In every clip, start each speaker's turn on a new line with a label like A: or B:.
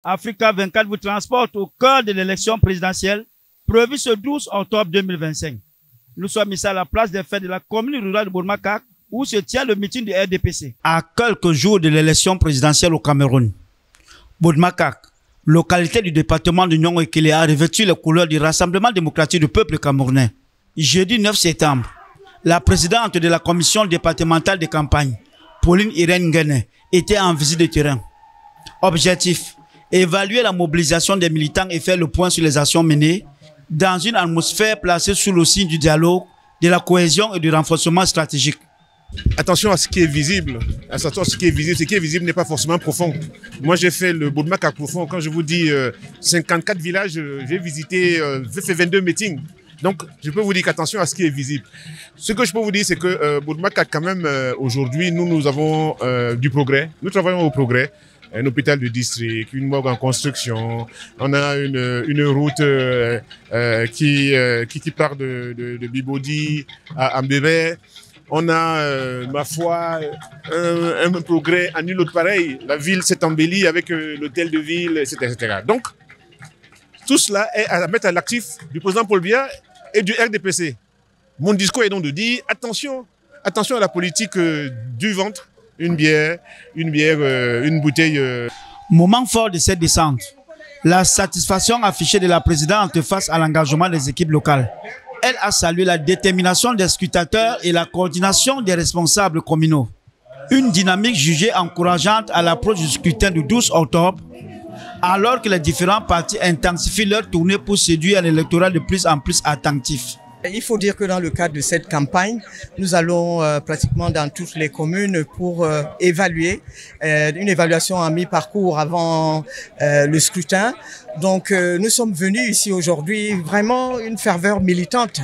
A: Africa 24 vous transporte au cœur de l'élection présidentielle prévue ce 12 octobre 2025. Nous sommes ici à la place des fêtes de la commune rurale de Bourmakak où se tient le meeting du RDPC. À quelques jours de l'élection présidentielle au Cameroun, Bourmakak, localité du département de Nyong-Ekele, a revêtu les couleurs du Rassemblement démocratique du peuple camerounais. Jeudi 9 septembre, la présidente de la commission départementale de campagne, Pauline Irène Nguene, était en visite de terrain. Objectif: évaluer la mobilisation des militants et faire le point sur les actions menées dans une atmosphère placée sous le signe du dialogue, de la cohésion et du renforcement stratégique.
B: Attention à ce qui est visible. Attention à ce qui est visible. Ce qui est visible n'est pas forcément profond. Moi, j'ai fait le Bourmakak profond. Quand je vous dis 54 villages, j'ai visité, j'ai fait 22 meetings. Donc, je peux vous dire qu'attention à ce qui est visible. Ce que je peux vous dire, c'est que Bourmakak, quand même, aujourd'hui, nous avons du progrès. Nous travaillons au progrès. Un hôpital de district, une morgue en construction. On a une route qui part de Bibodi à Mbébé. On a, ma foi, un progrès à nul autre pareil. La ville s'est embellie avec l'hôtel de ville, etc. Donc, tout cela est à mettre à l'actif du président Paul Biya et du RDPC. Mon discours est donc de dire attention à la politique du ventre. Une bière, une bouteille.
A: Moment fort de cette descente, la satisfaction affichée de la présidente face à l'engagement des équipes locales. Elle a salué la détermination des scrutateurs et la coordination des responsables communaux. Une dynamique jugée encourageante à l'approche du scrutin du 12 octobre, alors que les différents partis intensifient leur tournée pour séduire un électorat de plus en plus attentif.
C: Il faut dire que dans le cadre de cette campagne, nous allons pratiquement dans toutes les communes pour évaluer, une évaluation à mi-parcours avant le scrutin. Donc nous sommes venus ici aujourd'hui vraiment une ferveur militante.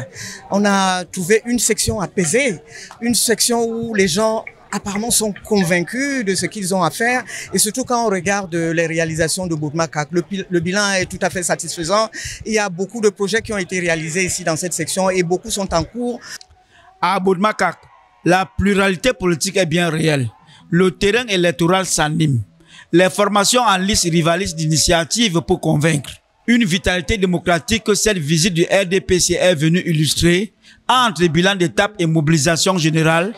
C: On a trouvé une section apaisée, une section où les gens apparemment sont convaincus de ce qu'ils ont à faire et surtout quand on regarde les réalisations de Bourmakak, le bilan est tout à fait satisfaisant. Il y a beaucoup de projets qui ont été réalisés ici dans cette section et beaucoup sont en cours.
A: À Bourmakak, la pluralité politique est bien réelle. Le terrain électoral s'anime. Les formations en liste rivalisent d'initiatives pour convaincre. Une vitalité démocratique que cette visite du RDPC est venue illustrer entre bilan d'étape et mobilisation générale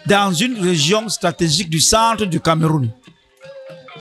A: dans une région stratégique du centre du Cameroun.